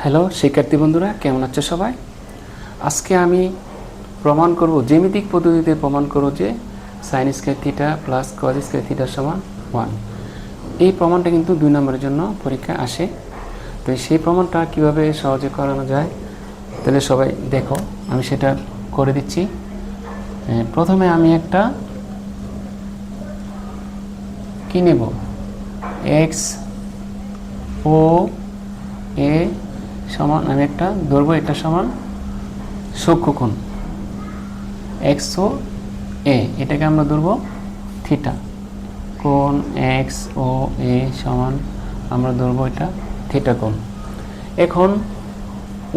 Hello শিক্ষার্থী বন্ধুরা, কেমন আছো সবাই? আজকে আমি প্রমাণ করব, জ্যামিতিক পদ্ধতিতে প্রমাণ করব যে sin square theta plus cos square theta সমান 1। এই প্রমাণটা কিন্তু 2 নম্বরের জন্য পরীক্ষা আসে। তো সেই প্রমাণটা কিভাবে সহজে করানো যায় তাহলে সবাই দেখো, আমি সেটা করে দিচ্ছি। প্রথমে আমি একটা কি নেব, x ও a সমান, আমি একটা ধরবো এটা সমান সূক্ষ্মকোণ x ও a, এটাকে আমরা ধরবো থিটা। কোণ x ও a সমান আমরা ধরবো এটা থিটা কোণ। এখন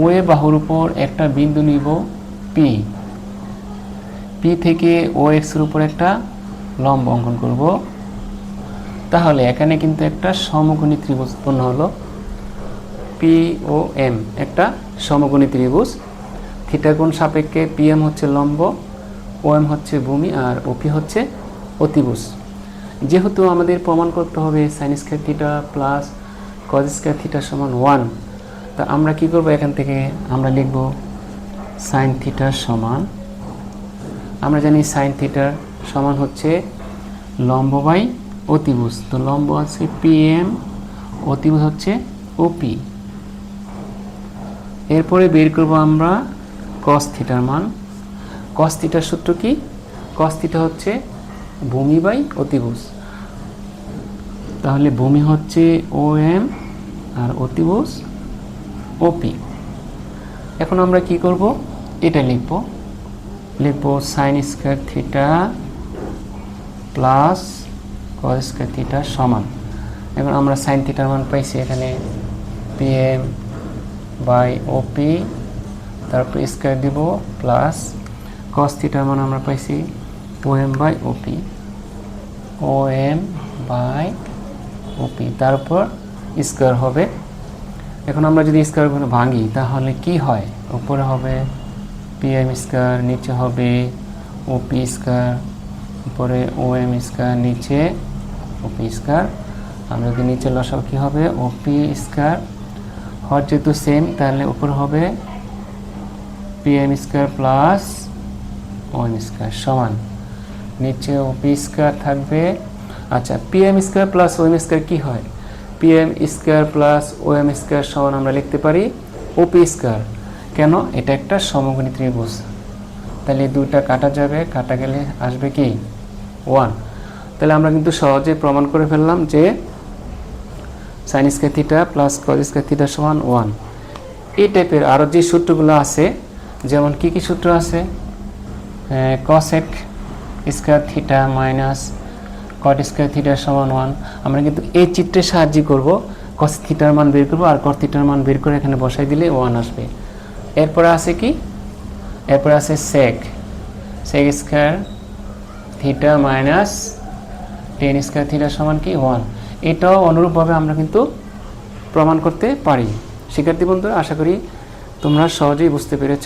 ও এ বাহুর উপর একটা বিন্দু নিব p থেকে ও x এর উপর একটা লম্ব অঙ্কন করব। তাহলে এখানে কিন্তু একটা সমকোণী ত্রিভুজ উৎপন্ন হলো। পি ও এম একটা সমকোণী ত্রিভুজ। থিটা কোণ সাপেক্ষে পি এম হচ্ছে লম্ব, ও এম হচ্ছে ভূমি, আর ওপি হচ্ছে অতিভুজ। যেহেতু আমাদের প্রমাণ করতে হবে sine square theta plus cos square theta সমান 1, তা আমরা কি করব, এখান থেকে আমরা লিখব সাইন থিটা সমান, আমরা জানি সাইন থিটার সমান হচ্ছে লম্ব বাই অতিভুজ। তো লম্ব আছে পি এম, অতিভুজ হচ্ছে ওপি। এরপরে বের করব আমরা cos থিটার মান। cos থিটার সূত্র কি? cos থিটা হচ্ছে ভূমি বাই অতিভুজ। তাহলে ভূমি হচ্ছে ও এম আর অতিভুজ ওপি। এখন আমরা কি করব, এটা লিখব sine square theta plus cos square theta সমান, এখন আমরা সাইন থিটার মান পাইছি এখানে পি এম বাই ওপি, তারপর স্কয়ার দিব প্লাস cos থিটার মান আমরা পাইছি O M by OP, O M by OP, তারপর স্কয়ার হবে। এখন আমরা যদি স্কয়ার ভাঙি তাহলে কি হয়, উপরে হবে পি এম স্কয়ার, নিচে হবে ওপি স্কয়ার, উপরে ও এম স্কয়ার, নিচে ওপি স্কয়ার। আমরা যদি নিচে লসাও কি হবে, ওপি স্কয়ার, হর যেহেতু সেম তাহলে উপর হবে পি এম স্কয়ার প্লাস ও এম স্কয়ার সমান নিচে ওপি স্কয়ার থাকবে। আচ্ছা, পি এম স্কয়ার প্লাস ও এম স্কয়ার কি হয়, পি এম স্কয়ার প্লাস ও এম স্কয়ার সমান আমরা লিখতে পারি ওপি স্কয়ার। কেন? এটা একটা সমকোণী ত্রিভুজ, তাহলে দুইটা কাটা যাবে, কাটা গেলে আসবে কি 1। তাহলে আমরা কিন্তু সহজে প্রমাণ করে ফেললাম যে sine square theta plus cos square theta সমান 1। এই টাইপের আরও যে সূত্রগুলো আছে, যেমন কি কি সূত্র আছে, কসেক স্কয়ার থিটা মাইনাস কট স্কয়ার থিটা সমান 1, আমরা কিন্তু এই চিত্রের সাহায্যে করব, কস থিটার মান বের করব আর কট থিটার মান বের করে এখানে বসাই দিলে 1 আসবে। এরপরে আছে কি, এরপরে আছে sec square theta minus tan square theta সমান কি 1। এটাও অনুরূপভাবে আমরা কিন্তু প্রমাণ করতে পারি। শিক্ষার্থী বন্ধুরা, আশা করি তোমরা সহজেই বুঝতে পেরেছ।